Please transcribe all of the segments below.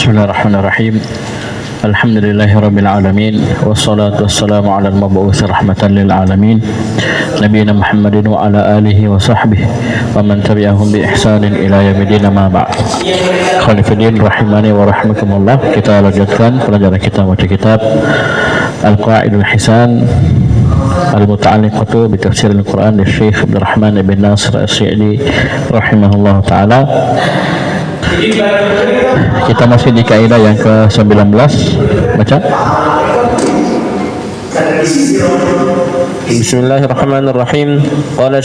Bismillahirrahmanirrahim. Alhamdulillahi alamin wassalatu wassalamu ala al-mab'uts rahmatan lil alamin nabiyina Muhammadin wa ala alihi wa sahbihi wa man tabi'ahum bi ihsanin ila yaumil ma ba'd. Khalifidin rahimani wa rahmakumullah. Kita lanjutkan pelajaran kita baca kitab Al-Qawaidul Hisan Al-Muta'alliqatu bi Tafsir Al-Quran dari Syekh Abdul Rahman bin Nasir As-Sa'di rahimahullah taala. Kita masih di kaidah yang ke-19. Baca. Bismillahirrahmanirrahim. Qala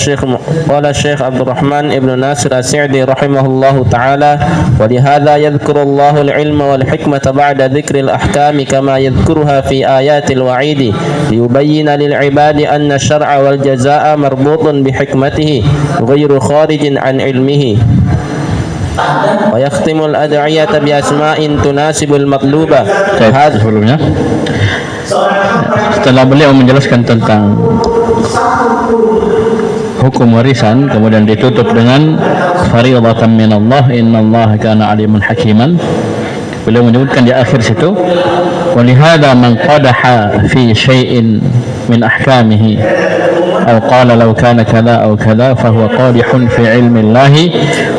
Syekh Abdul Rahman ibn Nasir As-Sa'di rahimahullahu ta'ala, wa lihadza yadhkurullahu al-ilma wal hikmata ba'da dhikri al-ahkami kama yadhkuruha fi ayatil wa'idi liyubayyina lil 'ibadi anna asy-syar'a wal jazaa'a marbutun bi hikmatihi ghairu kharijin an ilmihi. Wa yakhtimul ad'iyata bi asma'in tunasibul matluba. Sebelumnya, setelah beliau menjelaskan tentang hukum warisan, kemudian ditutup dengan fariidatan minallah innallaha kana aliman hakiman. Beliau menyebutkan di akhir situ, walihada man qadaha fi syai'in min ahkamihi aw qala law kana kadza aw kadza fa huwa qadihun fi ilmi llahi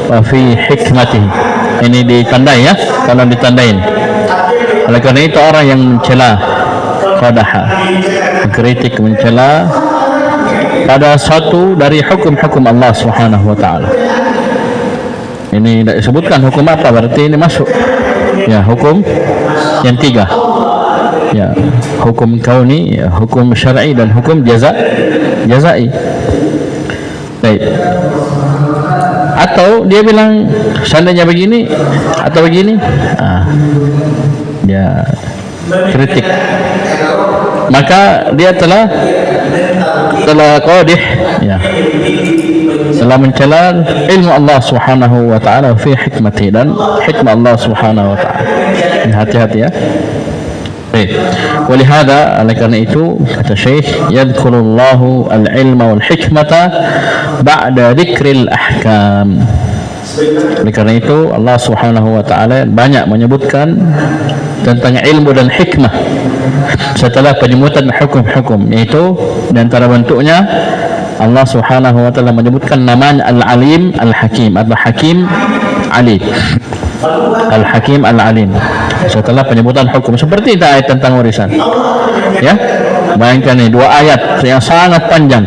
wa fi hikmatihi. Ini ditandai ya, kalau ditandain. Oleh karena itu orang yang mencela, qadaha, mengkritik, mencela pada satu dari hukum-hukum Allah Subhanahu wa taala. Ini tidak disebutkan hukum apa, berarti ini masuk. Ya, hukum yang tiga. Ya, hukum kauni, ya, hukum syar'i dan hukum jazai. Baik. Atau dia bilang seandainya begini atau begini, dia kritik, maka dia telah qadih, ya, telah mencela ilmu Allah Subhanahu wa taala fi hikmati, dan hikmah Allah Subhanahu wa taala. Hati-hati ya. Baik. Walihada, oleh karena itu kata Syekh, yadhkurullahu al-ilma wal hikmata ba'da dzikril ahkam. Oleh karena itu Allah Subhanahu wa taala banyak menyebutkan tentang ilmu dan hikmah setelah penyebutan hukum-hukum, yaitu di antara bentuknya Allah Subhanahu wa taala menyebutkan namanya Al-Alim Al-Hakim atau Hakim Ali. Al-Hakim Al-Alim setelah penyebutan hukum, seperti itu ayat tentang warisan. Ya, bayangkan ini dua ayat yang sangat panjang.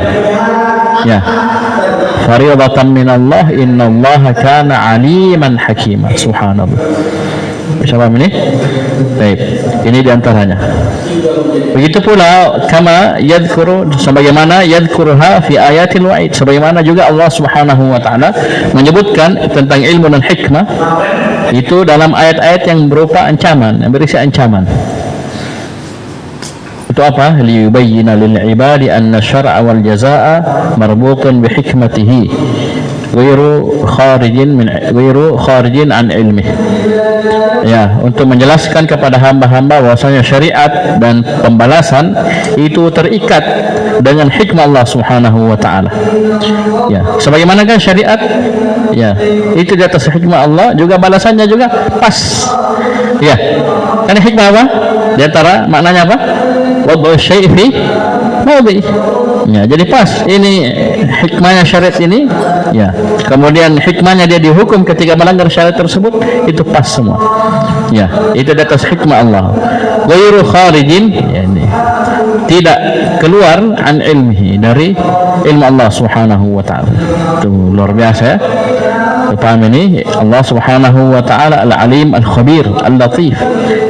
Ya, fariidatan minallah innallaha kana aliman hakima. Subhanallah. Bisa paham ini? Baik, ini diantaranya. Begitu pula kama yadhkuru, sebagaimana yadhkuruha fi ayatil wa'id, sebagaimana juga Allah Subhanahu wa taala menyebutkan tentang ilmu dan hikmah itu dalam ayat-ayat yang berupa ancaman, yang berisi ancaman. Itu apa? Liyubayyina lil ibadi anna syar'a wal jazaa'a marbutun bi hikmatihi ghairu kharijin an ilmi. Ya, untuk menjelaskan kepada hamba-hamba bahwasanya syariat dan pembalasan itu terikat dengan hikmah Allah Subhanahu wa taala. Ya, sebagaimana kan syariat, ya, itu di atas hikmah Allah, juga balasannya juga pas. Ya, kan hikmah apa? Di antara maknanya apa? Wad'u syai' fi mawdi'. Ya, jadi pas ini hikmahnya syariat ini, ya. Kemudian hikmahnya dia dihukum ketika melanggar syariat tersebut, itu pas semua. Ya, itu di atas hikmah Allah. Ghairu kharijin, ya, ini tidak keluar an ilmihi, dari ilmu Allah Subhanahu wa taala. Itu luar biasa ya. Paham ini? Allah Subhanahu wa taala Al-Alim Al-Khabir Al-Latif.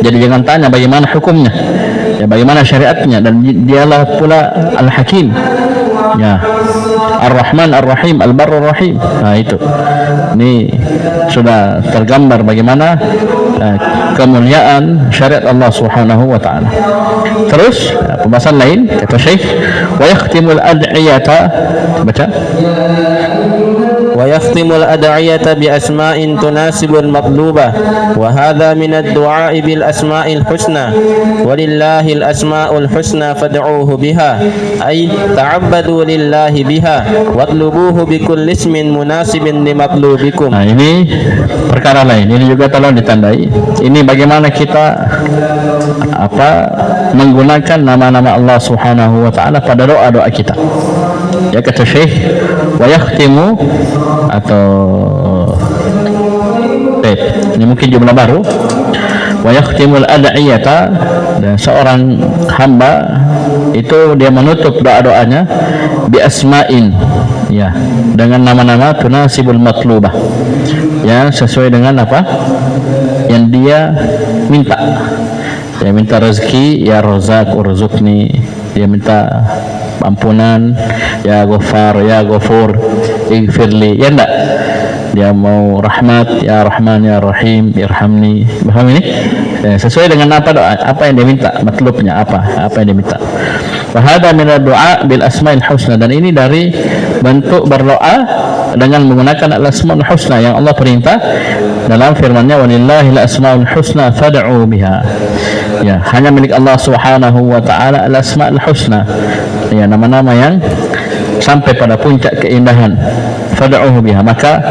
Jadi jangan tanya bagaimana hukumnya, ya, bagaimana syariatnya, dan dialah pula Al-Hakim, ya, Ar-Rahman Ar-Rahim Al-Barr Ar-Rahim. Nah, itu ini sudah tergambar bagaimana kemuliaan syariat Allah Subhanahu wa taala. Terus pembahasan lain kata Syekh, wa yakhtimul ad'iyata, baca, ويختم الأدعية بأسماء تناسب المطلوبة وهذا من الدعاء بالأسماء الحسنى ولله الأسماء الحسنى فادعوه بها أي تعبدوا لله بها واطلبوه بكل اسم مناسب لمطلوبكم. Nah, ini perkara lain. Ini juga tolong ditandai. Ini bagaimana kita menggunakan nama-nama Allah Subhanahu wa taala pada doa-doa kita. Ya kata Syekh, wa yakhtimu atau ini mungkin jumlah baru. Wa yakhtimul ad'iyata, dan seorang hamba itu dia menutup doa-doanya bi asma'in, ya, dengan nama-nama tunasibul matlubah, ya, sesuai dengan apa yang dia minta. Dia minta rezeki, ya Razak urzuqni. Dia minta ampunan, ya Ghaffar, ya Ghafur ighfirli, ya enggak. Dia mau rahmat, ya Rahman, ya Rahim irhamni. Paham ini? Ya, sesuai dengan apa doa, apa yang dia minta, matlubnya apa yang dia minta. Wa hadza min ad-du'a bil asma'il husna, dan ini dari bentuk berdoa dengan menggunakan al-asmaul husna yang Allah perintah dalam firman-Nya, walillahil asmaul husna fad'u biha. Ya, hanya milik Allah Subhanahu wa taala al-asmaul husna. Ya, nama-nama yang sampai pada puncak keindahan. Fad'uhu biha, maka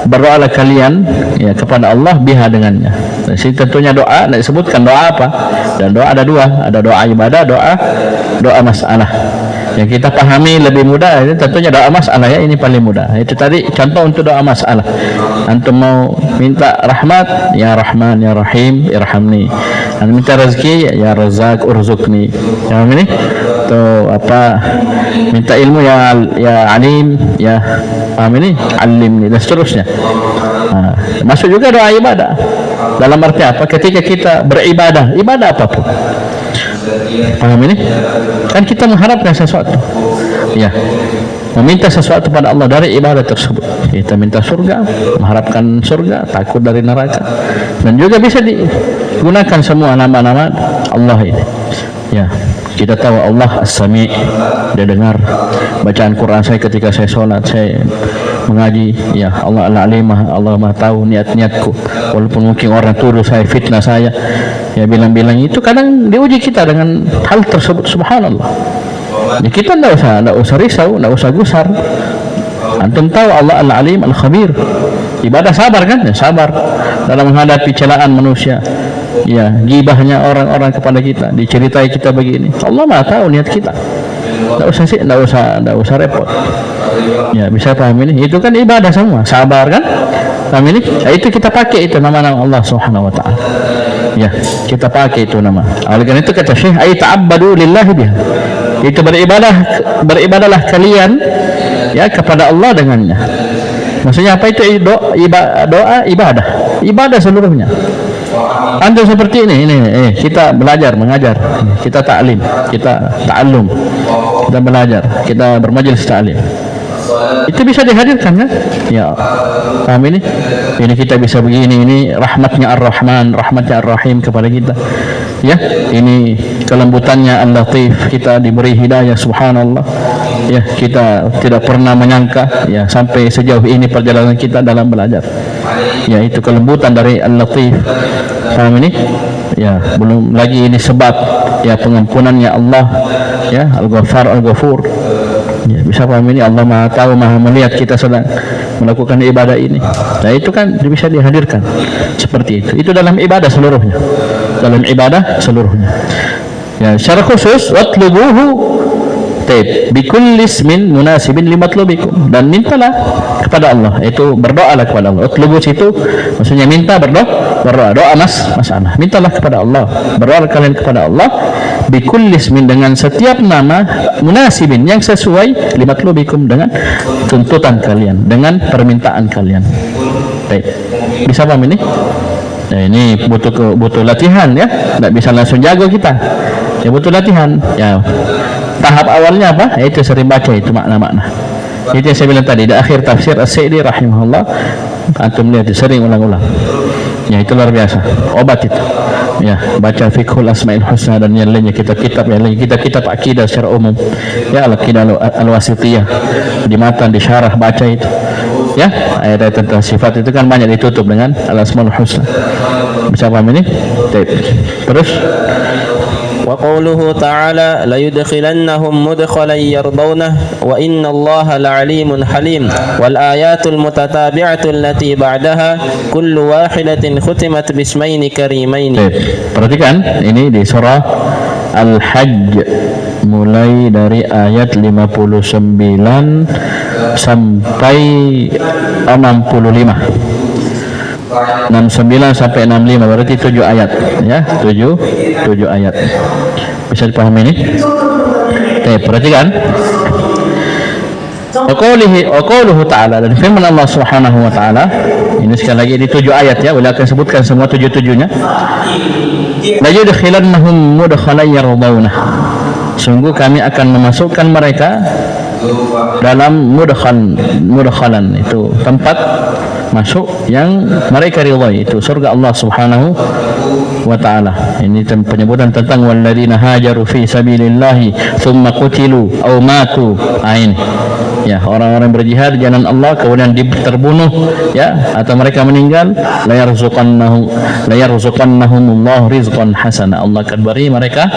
berdoalah kalian, ya, kepada Allah biha dengannya. Di sini tentunya doa, nak disebutkan doa apa? Dan doa ada dua, ada doa ibadah, doa masalah. Yang kita pahami lebih mudah itu tentunya doa masalah, ya, ini paling mudah. Itu tadi contoh untuk doa masalah. Antum mau minta rahmat, ya Rahman, ya Rahim irhamni. Dan minta rezeki, ya Razak urzuqni. Yang ini atau minta ilmu, ya alim, ya paham ini alimni, dan seterusnya. Masuk juga doa ibadah. Dalam arti apa? Ketika kita beribadah, ibadah apapun, paham ini? Kan kita mengharapkan sesuatu, ya, meminta sesuatu pada Allah dari ibadah tersebut. Kita minta surga, mengharapkan surga, takut dari neraka, dan juga bisa digunakan semua nama-nama Allah ini. Ya, kita tahu Allah As-Sami', dia dengar bacaan Quran saya ketika saya sholat, saya mengaji. Ya, Allah Al-Alimah, Allah Maha tahu niat-niatku. Walaupun mungkin orang tuduh saya, fitnah saya, ya bilang-bilang itu, kadang diuji kita dengan hal tersebut. Subhanallah. Ya, kita tidak usah risau, tidak usah gusar. Antum tahu Allah Al-Alim Al-Khabir. Ibadah sabar kan? Ya, sabar dalam menghadapi celaan manusia, ya, gibahnya orang-orang kepada kita, diceritai kita begini. Allah Maha tahu niat kita. Tidak usah repot. Ya, bisa paham ini? Itu kan ibadah semua, sabar kan? Paham ini? Ya, itu kita pakai itu nama-nama Allah Subhanahu wa taala. Ya, kita pakai itu nama. Oleh karena itu kata Syekh, ay ta'abbadu lillahi biha. Itu beribadahlah kalian, ya, kepada Allah dengannya. Maksudnya apa itu? Doa ibadah seluruhnya. Anda seperti ini kita belajar, mengajar, kita ta'lim, kita ta'allum, kita belajar, kita bermajelis ta'lim. Itu bisa dihadirkan kan? Ya, paham ini? Ini kita bisa begini, ini rahmatnya Ar-Rahman, rahmatnya Ar-Rahim kepada kita. Ya, ini kelembutannya Al-Latif, kita diberi hidayah, subhanallah. Ya, kita tidak pernah menyangka, ya, sampai sejauh ini perjalanan kita dalam belajar. Ya, itu kelembutan dari Al-Latif. Paham ini? Ya, belum lagi ini sebab, ya, pengampunannya Allah, ya, Al-Ghaffar, Al-Ghafur. Ya, bisa paham ini? Allah Maha tahu, Maha melihat kita sedang melakukan ibadah ini. Nah, itu kan bisa dihadirkan seperti itu. Itu dalam ibadah seluruhnya. Dalam ibadah seluruhnya. Ya, secara khusus watlubuhu bikulli ismin munasibin limatlubikum, dan mintalah kepada Allah, itu berdoalah kepada Allah. Utlubu itu maksudnya minta, berdoa, doa masalah. Mintalah kepada Allah, berdoa kalian kepada Allah bikulli ismin, dengan setiap nama, munasibin, yang sesuai limatlubikum, dengan tuntutan kalian, dengan permintaan kalian. Baik, bisa paham ini? Nah, ini butuh latihan, ya. Tidak bisa langsung jago kita. Ya, butuh latihan. Ya, tahap awalnya apa? Itu sering baca itu makna-makna. Itu yang saya bilang tadi di akhir tafsir As-Sa'di rahimahullah. Antum lihat sering ulang-ulang. Ya, itu luar biasa. Obat itu. Ya, baca Fiqhul Asma'il Husna dan yang lainnya, kitab-kitab yang lainnya, kitab akidah secara umum. Ya, Al-Aqidah Al-Wasithiyah, di matan, di syarah, baca itu. Ya, ayat-ayat tentang sifat itu kan banyak ditutup dengan al-asmaul husna. Bisa paham ini? Baik. Terus وقوله تعالى ليدخلنهم مدخلا يرضونه وإن الله لعليم حليم والآيات المتتابعة التي بعدها كل واحدة ختمت باسمين كريمين. Perhatikan ini di surah Al-Hajj mulai dari ayat 59 sampai 65. 69 sampai 65 berarti 7 ayat ya, 7 ayat. Bisa dipahami ini? Oke, perhatikan. Qawluhu ta'ala, dan firman Allah Subhanahu wa taala. Ini sekali lagi di 7 ayat ya, boleh akan sebutkan semua 7-7-nya. La yudkhilannahum mudkhalan yardawna. Sungguh kami akan memasukkan mereka dalam mudkhalan itu tempat masuk yang mereka ridhai, itu surga Allah Subhanahu wa taala. Ini penyebutan tentang walladzina hajaru fi sabilillahi thumma qutilu aw matu. Ini ya, orang-orang berjihad di jalan Allah kemudian terbunuh ya, atau mereka meninggal, la yarzuqannahumullahu rizqan hasana. Allah akan beri mereka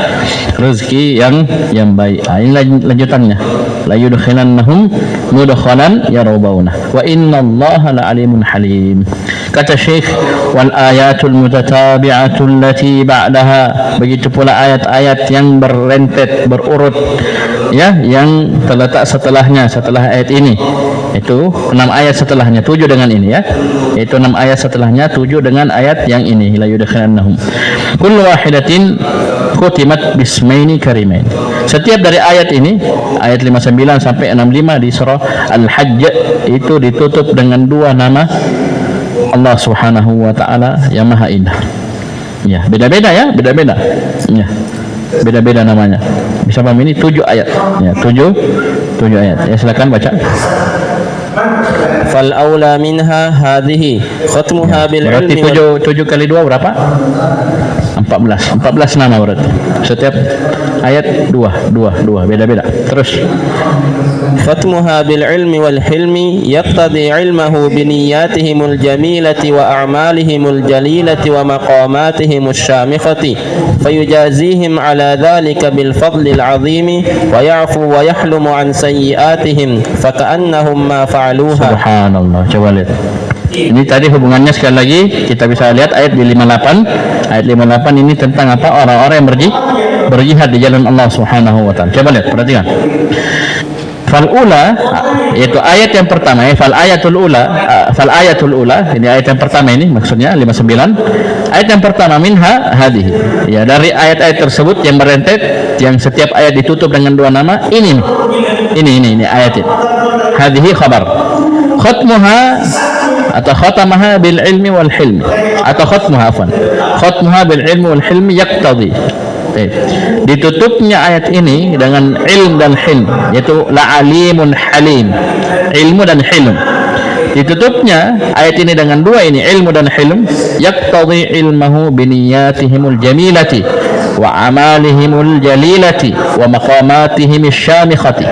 rezeki yang baik. Ini lanjutannya, la yudkhilannahum mudkhalan yardawna wa innallaha la'alimun halim. Kata Syekh, wal ayatul mutatabi'atul lati ba'daha, begitu pula ayat-ayat yang berrentet berurut ya, yang terletak setelahnya, setelah ayat ini, itu 6 ayat setelahnya, 7 dengan ini ya, itu 6 ayat setelahnya, 7 dengan ayat yang ini, la yudkhilannahum kullu wahidatin khutimat bismaini karimain. Setiap dari ayat ini, ayat 59 sampai 65 di surah Al-Hajj, itu ditutup dengan 2 nama Allah Subhanahu wa taala yang maha indah. Ya, beda-beda ya, beda-beda. Ya. Beda-beda namanya. Bisa paham ini 7 ayat. Ya, 7 ayat. Ya, silakan baca. Fal aula minha hadhihi khatmuha bil berarti ilmi 7 kali 2 berapa? 14 nama berarti. Setiap ayat 2 beda-beda. Terus ختمها بالعلم والحلم يقتضي علمه بنياتهم الجميلة وأعمالهم الجليلة ومقاماتهم الشامخة فيجازيهم على ذلك بالفضل العظيم ويعفو ويحلم عن سيئاتهم فكأنهم ما فعلوها. Subhanallah. Coba lihat. Ini tadi hubungannya sekali lagi kita bisa lihat ayat di 58. Ayat 58 ini tentang apa? Orang-orang yang berjihad di jalan Allah Subhanahu wa taala. Coba lihat, perhatikan. Fal ula, yaitu ayat yang pertama ya, fal ayatul ula, ini ayat yang pertama ini maksudnya 59. Ayat yang pertama minha hadhihi. Ya, dari ayat-ayat tersebut yang merentet, yang setiap ayat ditutup dengan 2 nama, ini ayat ini. Hadhihi khabar. Khatmuha atau khatamaha bil ilmi wal hilmi, atau khatmuha bil ilmi wal hilmi yaqtadi. Ditutupnya ayat ini dengan ilm dan hilm, yaitu la'alimun halim, ilmu dan hilm. Ditutupnya ayat ini dengan 2 ini, ilmu dan hilm, yaqtadi ilmahu biniyatihimul jamilati wa amalihimul jalilati wa maqamatihim syamikhati.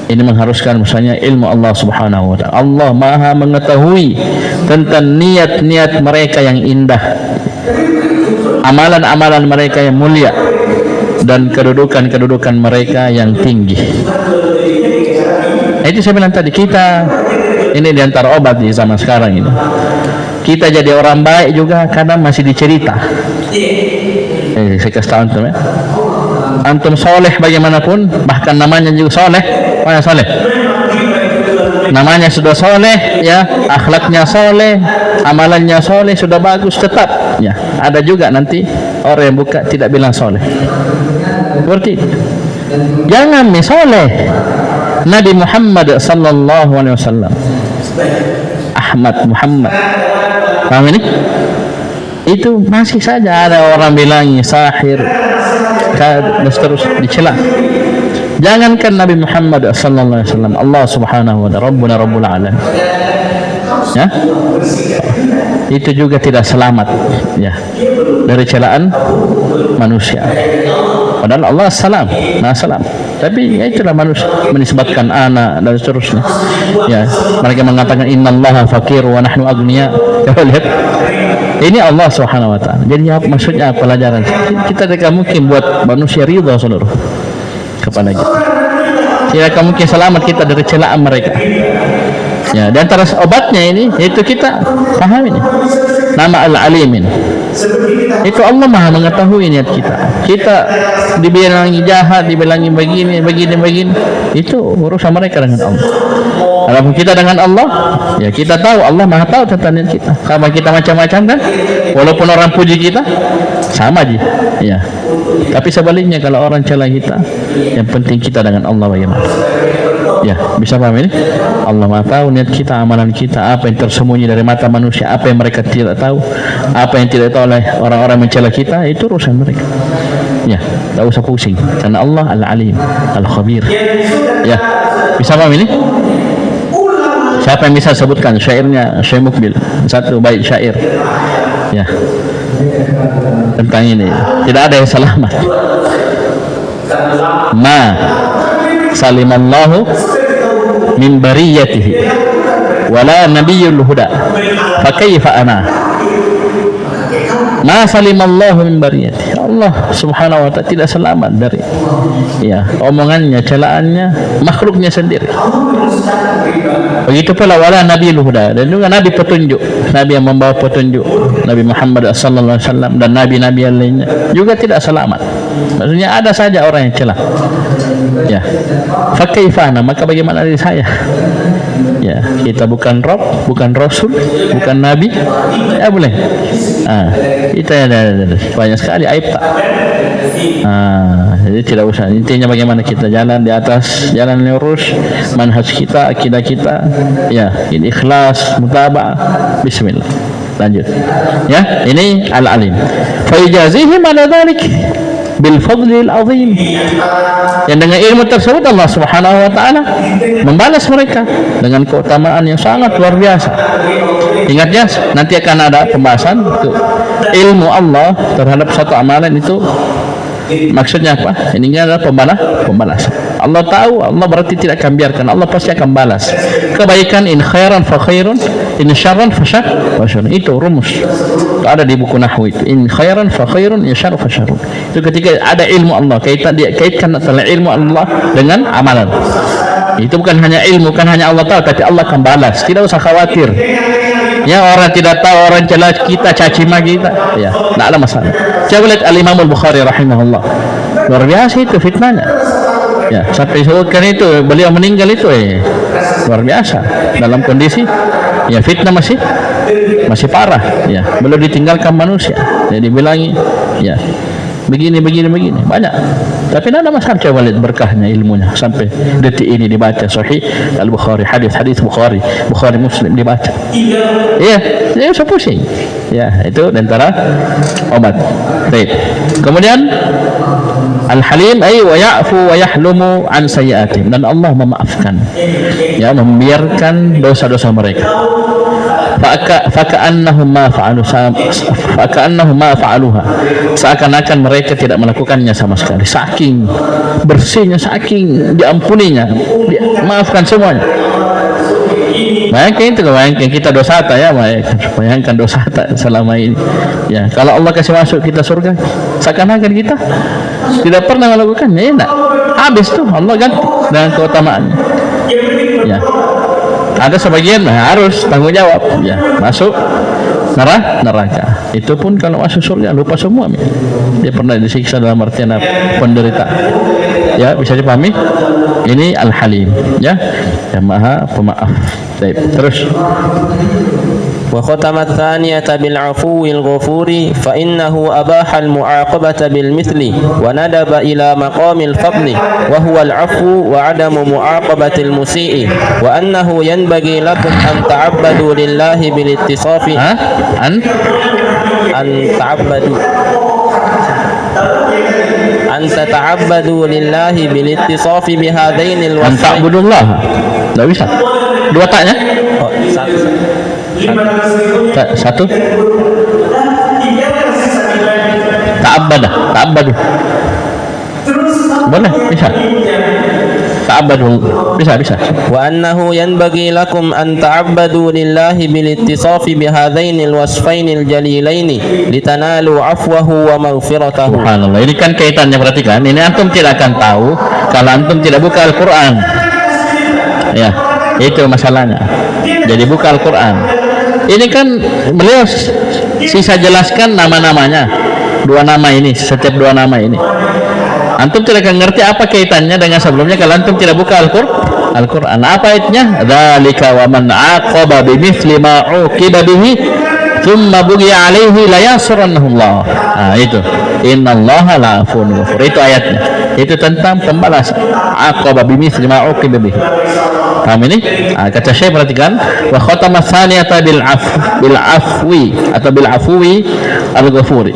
Ini mengharuskan misalnya ilmu Allah Subhanahu wa taala. Allah Maha mengetahui tentang niat-niat mereka yang indah, amalan-amalan mereka yang mulia, dan kedudukan mereka yang tinggi. Itu saya bilang tadi, kita ini diantara obat di zaman sekarang ini. Kita jadi orang baik juga kadang masih dicerita. Saya kasih tahu antum ya. Antum soleh bagaimanapun, bahkan namanya juga soleh, mana soleh? Namanya sudah soleh ya, akhlaknya soleh, amalannya soleh, sudah bagus, tetap ya ada juga nanti orang yang buka tidak bilang soleh. Berarti jangan nih soleh. Nabi Muhammad sallallahu alaihi wasallam, Muhammad, paham ini? Itu masih saja ada orang bilangnya sahir, dan terus dicela. Jangankan Nabi Muhammad sallallahu alaihi wasallam, Allah Subhanahu wa taala, Rabbuna Rabbul Alamin. Ya? Itu juga tidak selamat ya dari celaan manusia. Padahal Allah salam, nah salam. Tapi ya itulah manusia menisbatkan anak dan seterusnya. Ya, mereka mengatakan innallaha faqir wa nahnu agniya. Coba lihat. Ini Allah Subhanahu wa taala. Jadi apa maksudnya pelajaran? Kita tidak mungkin buat manusia ridha seluruh kepada kita. Tidak mungkin selamat kita dari celaan mereka. Ya, dan antara obatnya ini yaitu kita paham ini. Nama Al-Alimin. Itu Allah Maha mengetahui niat kita. Kita dibilangi jahat, dibilangi begini. Itu urusan mereka dengan Allah. Kalau kita dengan Allah, ya kita tahu Allah Maha tahu tentang niat kita. Sama kita macam-macam kan? Walaupun orang puji kita, sama aja. Ya. Tapi sebaliknya kalau orang celah kita, yang penting kita dengan Allah bagaimana? Ya, bisa paham ini? Allah Maha tahu niat kita, amalan kita, apa yang tersembunyi dari mata manusia, apa yang mereka tidak tahu, apa yang tidak tahu oleh orang-orang mencela kita, itu urusan mereka. Ya, tak usah pusing. Karena Allah Al-Alim, Al-Khabir. Ya, bisa paham ini? Siapa yang bisa sebutkan syairnya Syekh Mukbil? Satu bait syair. Ya. Tentang ini. Tidak ada yang selamat. Ma salimallahu min bariyatihi wala nabiyyul huda fa kaifa ana ma salimallahu min bariyatihi. Allah Subhanahu wa taala tidak selamat dari ya omongannya, celaannya makhluknya sendiri. Begitu pula wala nabiyyul huda, dan juga nabi petunjuk, nabi yang membawa petunjuk, Nabi Muhammad sallallahu alaihi wasallam dan nabi-nabi yang lainnya juga tidak selamat. Maksudnya ada saja orang yang celah. Ya, fakaifana, maka bagaimana dari saya? Ya, kita bukan Rob, bukan Rasul, bukan Nabi, ya boleh. Kita ada banyak sekali aib tak. Jadi tidak usah. Intinya bagaimana kita jalan di atas jalan lurus, manhaj kita, akidah kita, ya, ini ikhlas, mutaba'ah. Bismillah. Lanjut. Ya, ini Al-Alim. Fa yajazihim ala dzalik bil fadlil azim. Yang dengan ilmu tersebut Allah Subhanahu wa taala membalas mereka dengan keutamaan yang sangat luar biasa. Ingat ya, nanti akan ada pembahasan itu ilmu Allah terhadap satu amalan itu maksudnya apa? Ini adalah pembalasan. Allah tahu, Allah berarti tidak akan biarkan, Allah pasti akan balas. Kebaikan in khairan fa khairun, in syarran fa syarrun. Itu rumus. Itu ada di buku nahwu itu. In khairan fa khairun, in syarran fa syarrun. Itu ketika ada ilmu Allah, kaitkan antara ilmu Allah dengan amalan. Itu bukan hanya ilmu, bukan hanya Allah tahu, tapi Allah akan balas. Tidak usah khawatir. Ya, orang tidak tahu, orang celah kita, caci maki kita, ya, tidak ada masalah. Coba lihat Al-Imam Al-Bukhari rahimahullah. Luar biasa itu fitnahnya. Ya, sampai disebutkan itu beliau meninggal itu luar biasa dalam kondisi ya fitnah masih parah, ya. Belum ditinggalkan manusia. Jadi bilangi ya begini banyak. Tapi tidak ada masalah. Coba lihat berkahnya ilmunya sampai detik ini dibaca Sahih Al-Bukhari, hadis Bukhari Muslim dibaca. Iya, saya usah pusing. Ya, itu antara obat. Baik. Kemudian Al-Halim ay wa ya'fu wa yahlumu an sayyi'atihim, dan Allah memaafkan, ya, membiarkan dosa-dosa mereka. Faka'annahum ma fa'aluha, seakan-akan mereka tidak melakukannya sama sekali. Saking bersihnya, saking diampuninya, maafkan semuanya. Bayangkan itu, bayangkan kita dosa tak ya, bayangkan dosa tak selama ini. Ya, kalau Allah kasih masuk kita surga, seakan-akan kita tidak pernah melakukannya, enak. Habis tuh Allah ganti dengan keutamaannya. Ya. Ada sebagian harus tanggung jawab, ya, masuk neraka. Itu pun kalau masuk surga lupa semua, dia pernah disiksa dalam artian penderita. Ya, bisa dipahami. Ini Al-Halim, ya, yang Maha Pemaaf. Baik, terus. وختم الثانية بالعفو الغفور فإنه أباح المعاقبة بالمثل وندب إلى مقام الفضل وهو العفو وعدم معاقبة المسيء وأنه ينبغي لكم أن تعبدوا لله بالاتصاف أن تتعبدوا لله بالاتصاف بهذين الوصفين. أن تعبدوا الله. Tidak bisa. Dua taknya? Satu. Ta'abbadu. Boleh, bisa. Ta'abbadu, bisa. وأنه ينبغي لكم أن تعبدوا لله بالاتصاف بهذين الوصفين الجليلين لتنالوا عفوه ومغفرته. Subhanallah. Ini kan kaitannya, perhatikan. Ini antum tidak akan tahu kalau antum tidak buka Al-Quran. Ya, itu masalahnya. Jadi buka Al-Quran. Ini kan beliau sisa jelaskan nama-namanya. Dua nama ini, setiap dua nama ini. Antum tidak akan ngerti apa kaitannya dengan sebelumnya kalau antum tidak buka Al-Quran. Apa ayatnya? Dzalika wa man 'aqaba bimithli ma 'uqiba bihi thumma bughiya 'alaihi la yansurannahu Allah. Nah, itu. Innallaha la'afun ghafur. Itu ayatnya. Itu tentang pembalasan. 'Aqaba bimithli ma 'uqiba bihi. Paham ini? Kata Syekh, perhatikan, wa khatama tsaniyata bil afwi atau bil afwi al-ghafuri.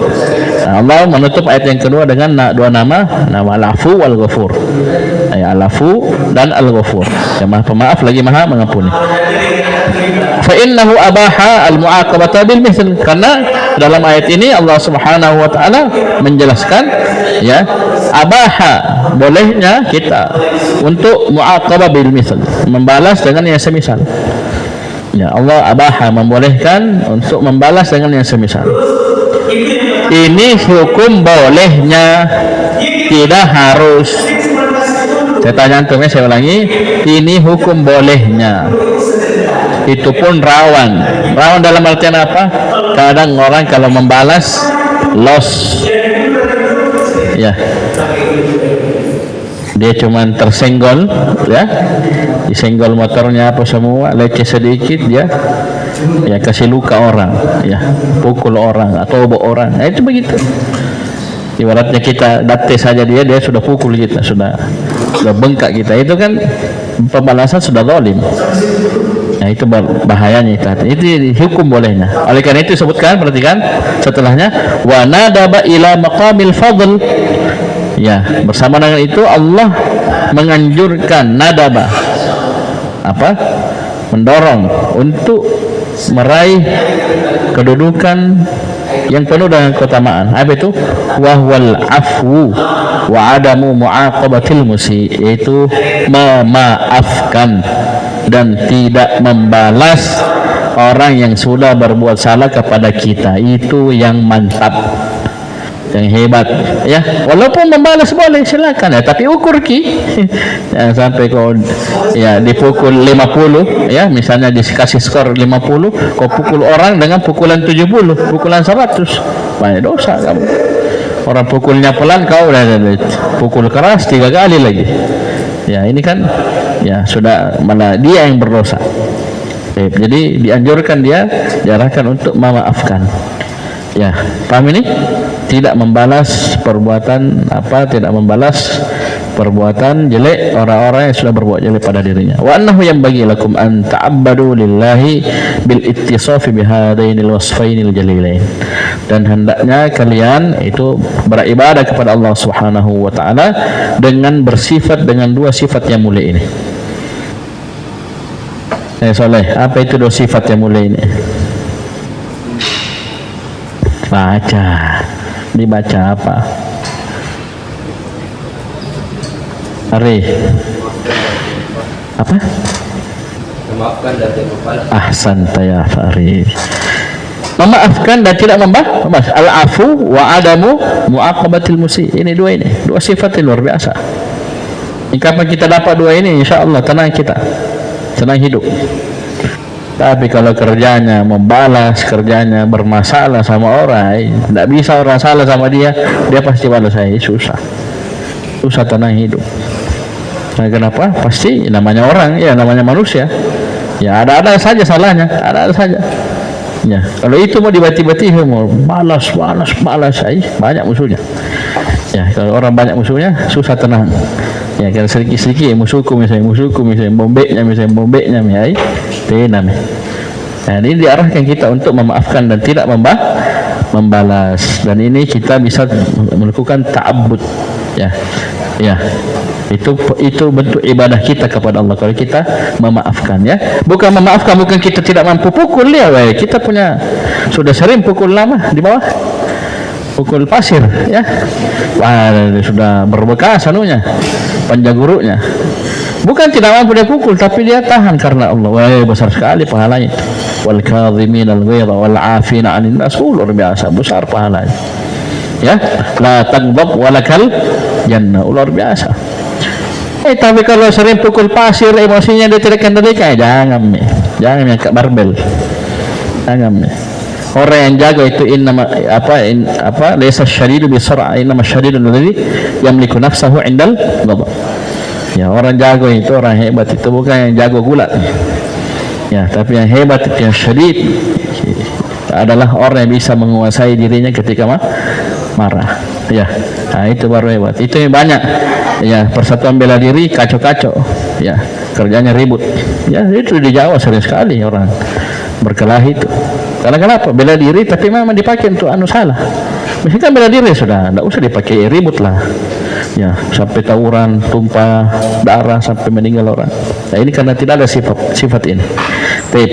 Allah menutup ayat yang kedua dengan dua nama al-afu wal-ghafur. Al-afu dan al-ghafur. Yang Maha Pemaaf lagi Maha Mengampuni. Fa innahu abaha al-mu'aqabata bil mithl, karena dalam ayat ini Allah Subhanahu wa taala menjelaskan, ya, abaha, bolehnya kita untuk mu'aqabah bil mithl, membalas dengan yang semisal. Ya, Allah abaha, membolehkan untuk membalas dengan yang semisal. Ini hukum bolehnya, tidak harus. Saya tanya antumnya, saya ulangi, ini hukum bolehnya. Itu pun rawan dalam artian apa? Kadang orang kalau membalas loss, ya, dia cuman tersenggol, ya, disenggol motornya apa semua, lecet sedikit, dia ya kasih luka orang, ya, pukul orang atau obok orang. Itu begitu. Ibaratnya kita date saja dia sudah pukul kita, sudah bengkak kita. Itu kan pembalasan sudah zalim. Nah, itu bahayanya itu hukum bolehnya. Oleh karena itu sebutkan, perhatikan setelahnya, wa nadaba ila maqamil fadl. Ya, bersama dengan itu Allah menganjurkan, nadaba apa? Mendorong untuk meraih kedudukan yang penuh dengan keutamaan. Apa itu? Wahwal afwu wa adamu mu'aqabatil musi, yaitu memaafkan dan tidak membalas orang yang sudah berbuat salah kepada kita. Itu yang mantap, yang hebat, ya. Walaupun membalas boleh, silakan, ya, tapi ukur jangan sampai kau, ya, dipukul 50, ya, misalnya dikasih skor 50, kau pukul orang dengan pukulan 70, pukulan 100, banyak dosa kamu. Orang pukulnya pelan, kau udah pukul keras 3 kali lagi. Ya, ini kan, ya, sudah malah dia yang berdosa. Jadi dianjurkan, diarahkan untuk memaafkan. Ya, paham ini? Tidak membalas perbuatan tidak membalas perbuatan jelek orang-orang yang sudah berbuat jelek pada dirinya. Wa annahu yanbaghi lakum an ta'abbadu lillahi bil ittisafi bihadainil wasfainil jalilain. Dan hendaknya kalian itu beribadah kepada Allah Subhanahu wa taala dengan bersifat dengan dua sifat yang mulia ini. Soleh, apa itu dua sifat yang mulia ini? Dibaca apa? Ari. Apa? Memaafkan dan tidak membalas. Ahsanta ya Fari. Memaafkan dan tidak membalas. Al-afu wa adamu mu'aqabatil musi. Ini dua sifat yang luar biasa. Kapan kita dapat dua ini, insya-Allah tenang kita. Tenang hidup. Tapi kalau kerjanya membalas, kerjanya bermasalah sama orang, tidak bisa orang salah sama dia pasti balas saya, susah tenang hidup. Nah, kenapa? Pasti namanya orang, ya, namanya manusia, ya, ada saja salahnya, ada saja. Ya, kalau itu mau dibati-bati, mau balas, banyak musuhnya. Ya, kalau orang banyak musuhnya susah tenang. Ya, kalau sedikit-sedikit musuhku misalnya bombeknya, ya, tenang. Nah, ini diarahkan kita untuk memaafkan dan tidak membalas. Dan ini kita bisa melakukan ta'abbud. Ya. Itu bentuk ibadah kita kepada Allah kalau kita memaafkan, ya. Bukan memaafkan, bukan kita tidak mampu pukul dia, kita punya sudah sering pukul lama di bawah. pukul pasir, ya. Wah, sudah berbekas anunya, panjagurunya. Bukan tidak mampu dia pukul, tapi dia tahan karena Allah. Wah, besar sekali pahalanya. Wal kadhimin al ghaidha wal 'afina 'anil nas, luar biasa besar pahalanya. Ya, la taghdab walakal jannah, luar biasa. Tapi kalau sering pukul pasir, emosinya dia tidak kendalikan, jangan yang ke barbel. Jangan. Orang yang jago itu laysa syadidu bisar'a, innama syadidu alladhi yamliku nafsahu 'indal ghadab. Ya, orang jago itu, orang hebat itu bukan yang jago gulat. Ya, tapi yang hebat itu, yang syadid adalah orang yang bisa menguasai dirinya ketika marah. Ya, nah, itu baru hebat. Itu yang banyak. Ya, persatuan bela diri kacau-kacau. Ya, kerjanya ribut. Ya, itu di Jawa sering sekali orang berkelahi itu. Karena kenapa? Bela diri tapi memang dipakai untuk salah. Misalkan bela diri sudah, tidak usah dipakai ribut lah. Ya, sampai tawuran, tumpah darah sampai meninggal orang. Nah, ini karena tidak ada sifat ini. Baik.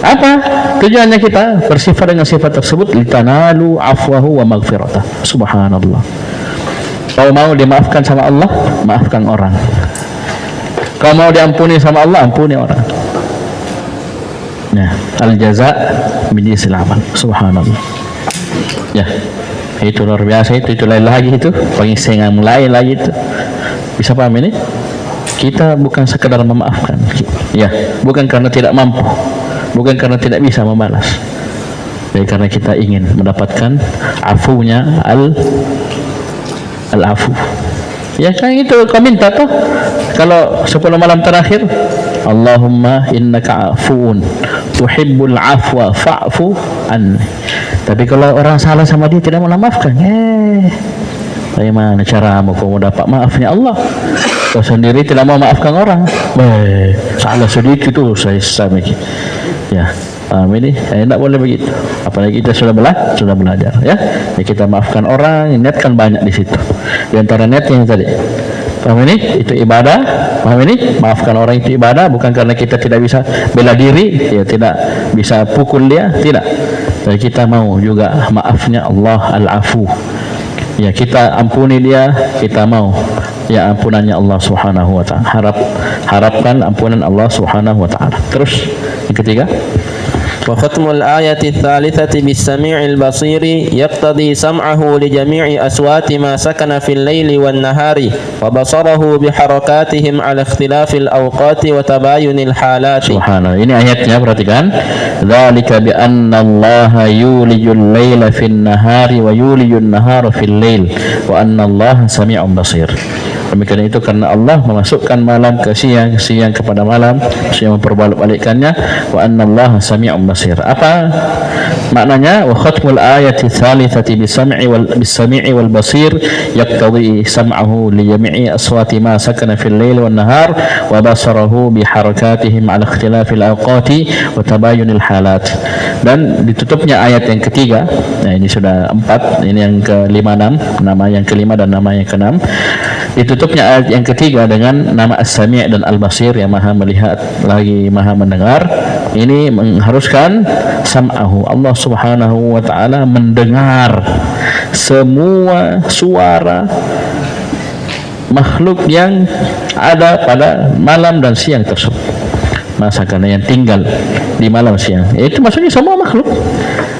Apa tujuannya kita bersifat dengan sifat tersebut? Litanalu afwahu wa maghfiratah. Subhanallah. Kalau mau dimaafkan sama Allah, maafkan orang. Kalau mau diampuni sama Allah, ampuni orang. Nah, al-jaza min jinsil amal. Subhanallah. Ya, itu luar biasa itu lain lagi itu, pengisengan lain lagi itu. Bisa paham ini? Kita bukan sekedar memaafkan. Ya, bukan karena tidak mampu, bukan karena tidak bisa membalas. Tapi karena kita ingin mendapatkan afunya al-afu. Ya kan itu kau minta tuh. Kalau 10 malam terakhir, Allahumma innaka afuun tuhibbul afwa fa'fu anni. Tapi kalau orang salah sama dia tidak mau maafkan, bagaimana caramu kau dapat maafnya Allah? Kau sendiri tidak mau maafkan orang. Salah sedikit itu saya sampai. Ya, ini tidak boleh begitu. Apalagi kita sudah belajar, ya. Kita maafkan orang, niatkan banyak di situ. Di antara niatnya tadi. Paham ini? Itu ibadah. Paham ini? Maafkan orang itu ibadah, bukan karena kita tidak bisa bela diri, ya tidak bisa pukul dia, tidak. Tapi kita mau juga maafnya Allah al-afu. Ya, kita ampuni dia, kita mau ya ampunannya Allah Subhanahu wa taala. Harapkan ampunan Allah Subhanahu wa taala. Terus yang ketiga, وختم الآية الثالثة بالسميع البصير يقتضي سمعه لجميع أصوات ما سكن في الليل والنهار وبصره بحركاتهم على اختلاف الأوقات وتباين الحالات. Subhanallah. Ini ayatnya, perhatikan. Dzalika bi anna Allah yulijul laila fin nahari wa yulijun nahara fil lail wa anna Allah sami'un basir. Demikian itu karena Allah memasukkan malam ke siang, siang kepada malam, siang memperbalik-balikkannya. Wa anna Allah sami'un basir. Apa maknanya? Wa khatmul ayati tsalitsati bis-sami'i wal basir yaqtadi sam'ahu li jami'i aswati ma sakana fil lail wan nahar wa basarahu bi harakatihim ala ikhtilafil awqati wa tabayunil halat. Dan ditutupnya ayat yang ketiga. Nah, ini sudah 4, ini yang ke-5, 6, nama yang ke-5 dan nama yang ke-6. Ditutupnya ayat yang ketiga dengan nama As-Sami' dan Al-Basir, yang maha melihat lagi maha mendengar. Ini mengharuskan sam'ahu, Allah Subhanahu wa ta'ala mendengar semua suara makhluk yang ada pada malam dan siang tersebut. Masa karena yang tinggal di malam siang, itu maksudnya semua makhluk.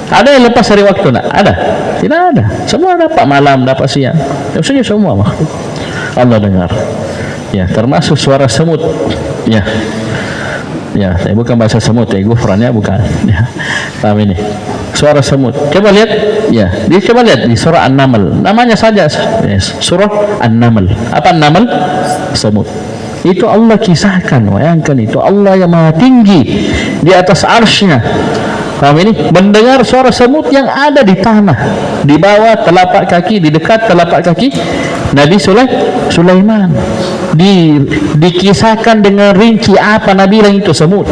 Ada yang lepas dari waktu? Nah, ada? Tidak ada. Semua dapat malam, dapat siang. Maksudnya semua makhluk Allah dengar. Ya, termasuk suara semut. Ya, ya, bukan bahasa semut, ya, gufrannya bukan. Ya, paham ini? Suara semut. Coba lihat, ya, coba lihat di surah An-Naml. Namanya saja, yes, surah An-Naml. Apa An-Naml? Semut. Itu Allah kisahkan, bayangkan itu Allah yang maha tinggi di atas arsy-Nya. Paham ini? Mendengar suara semut yang ada di tanah, di bawah telapak kaki, di dekat telapak kaki Nabi Sulaiman. Dikisahkan dengan rinci apa Nabi bilang itu semut.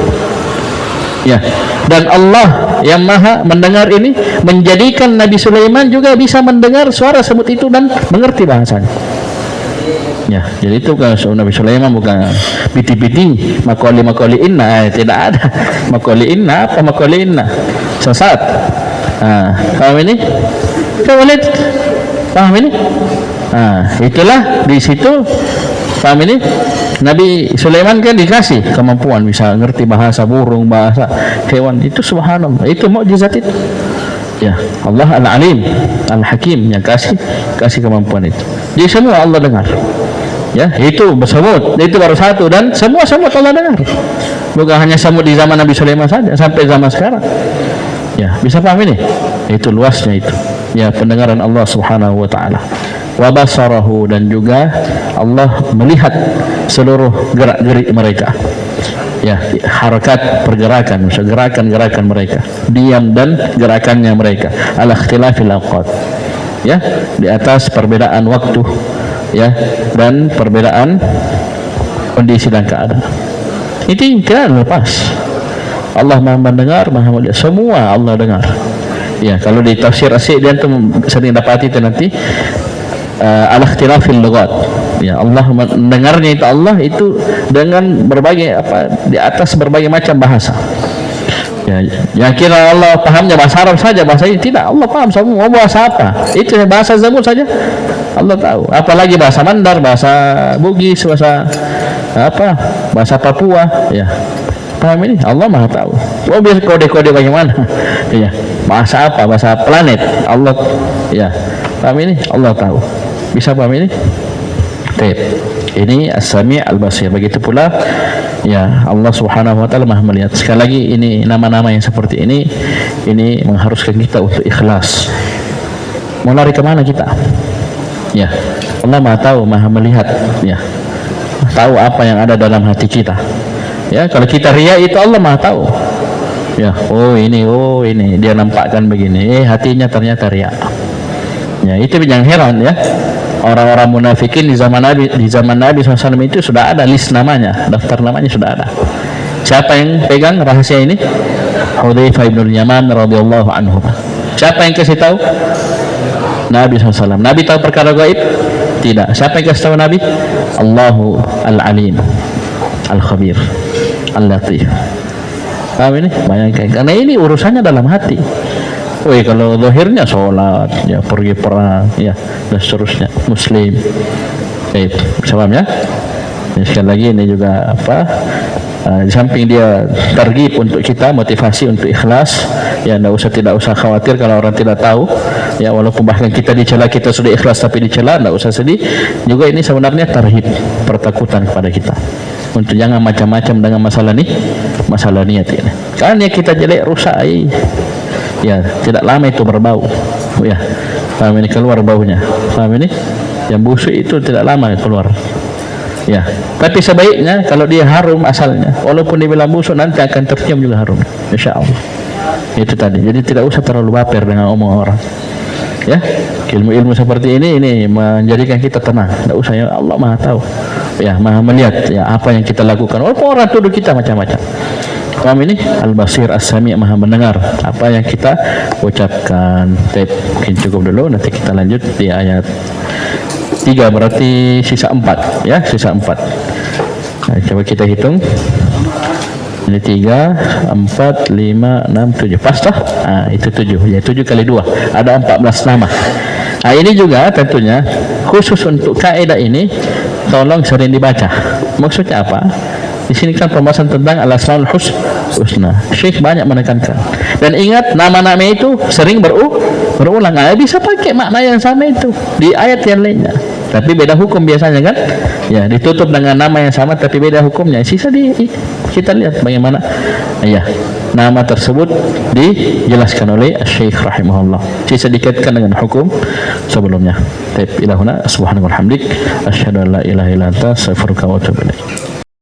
Ya. Dan Allah yang maha mendengar ini menjadikan Nabi Sulaiman juga bisa mendengar suara semut itu dan mengerti bahasanya. Ya, jadi itu kan Nabi Sulaiman bukan biti-biti makoli inna, tidak ada makoli inna, apa makoli inna sesat. Paham ini? Coba lihat, paham ini? Itulah di situ, paham ini? Nabi Sulaiman kan dikasih kemampuan bisa ngerti bahasa burung, bahasa hewan. Itu subhanallah, itu mukjizat itu. Ya, Allah Al-Alim, Al-Hakim yang kasih kemampuan itu. Jadi semua Allah dengar. Ya, itu semut, itu baru satu, dan semua Allah dengar. Bukan hanya semut di zaman Nabi Sulaiman saja, sampai zaman sekarang. Ya, bisa paham ini? Itu luasnya itu. Ya, pendengaran Allah Subhanahu wa taala. Wa basarahu, dan juga Allah melihat seluruh gerak-gerik mereka. Ya, harakat, pergerakan, gerakan mereka, diam dan gerakannya mereka. Ala ikhtilafil awqat. Ya, di atas perbedaan waktu, ya, dan perbedaan kondisi dan keadaan. Itu tidak lepas. Allah Maha mendengar, Maha melihat, semua Allah dengar. Ya, kalau di tafsir Asyik dia tuh sering dapati itu nanti ala ikhtilafil lughat. Ya, Allah mendengarnya itu, Allah itu dengan berbagai di atas berbagai macam bahasa. Ya, yang kira Allah pahamnya bahasa Arab saja, bahasa ini tidak, Allah paham semua bahasa apa. Itu bahasa Zabur saja Allah tahu. Apalagi bahasa Mandar, bahasa Bugis, bahasa Papua, ya. Paham ini? Allah Maha tahu. Oh, biar kode-kode bagaimana? Ya, bahasa apa? Bahasa planet. Allah, ya. Paham ini? Allah tahu. Bisa paham ini? Baik. Ini As-Sami' Al-Basir. Begitu pula ya Allah Subhanahu wa taala Maha melihat. Sekali lagi, ini nama-nama yang seperti ini mengharuskan kita untuk ikhlas. Mau lari kemana kita? Ya, Allah Maha tahu, Maha melihat, ya. Tahu apa yang ada dalam hati kita. Ya, kalau kita riya itu Allah Maha tahu. Ya, oh ini dia nampakkan begini. Hatinya ternyata riya. Ya, itu jangan heran ya. Orang-orang munafikin di zaman Nabi SAW itu sudah ada list namanya, daftar namanya sudah ada. Siapa yang pegang rahasia ini? Hudzaifah bin Yaman radhiyallahu anhu. Siapa yang kasih tahu? Nabi SAW. Nabi tahu perkara gaib? Tidak. Siapa yang kasih tahu Nabi? Allahu Al-Alim, Al-Khabir, Al-Latif. Paham ini? Bayangkan, karena ini urusannya dalam hati. Woi, kalau zahirnya sholat, ya pergi perang, ya dan seterusnya, muslim. Baik, paham ya? Sekali lagi ini juga di samping dia targhib untuk kita, motivasi untuk ikhlas, ya tidak usah khawatir kalau orang tidak tahu, ya walaupun bahkan kita dicela, kita sudah ikhlas tapi dicela, tidak usah sedih. Juga ini sebenarnya tarhib, pertakutan kepada kita untuk jangan macam-macam dengan masalah niat ini. Karena kita jelek, rusak, ya tidak lama itu berbau, ya paham ini, keluar baunya, paham ini, yang busuk itu tidak lama keluar, ya. Tapi sebaiknya kalau dia harum asalnya, walaupun dibilang busuk nanti akan tercium juga harum, insya Allah. Itu tadi. Jadi tidak usah terlalu baper dengan omong orang, ya. Ilmu-ilmu seperti ini menjadikan kita tenang. Tidak usah, ya Allah Maha tahu, ya Maha melihat, ya apa yang kita lakukan, walaupun orang tuduh kita macam-macam. Paham ini? Al-Basir As-Sami' Maha mendengar apa yang kita ucapkan. Mungkin cukup dulu, nanti kita lanjut di ayat 3, berarti sisa 4, ya, sisa 4. Nah, coba kita hitung. Ini 3, 4, 5, 6, 7. Pas toh? Itu 7. Ya, 7 kali 2. Ada 14 nama. Ini juga tentunya khusus untuk kaidah ini, tolong sering dibaca. Maksudnya apa? Di sini kan pembahasan tentang al-asmaul husna. Syekh banyak menekankan. Dan ingat, nama-nama itu sering berulang. Bisa pakai makna yang sama itu di ayat yang lainnya. Tapi beda hukum biasanya kan? Ya, ditutup dengan nama yang sama tapi beda hukumnya. Sisa kita lihat bagaimana ya nama tersebut dijelaskan oleh Syekh rahimahullah. Sisa dikaitkan dengan hukum sebelumnya. Baik, ilahuna subhanahu wa hamdik asyhadu an la ilaha illa anta astaghfiruka wa atubu ilaik.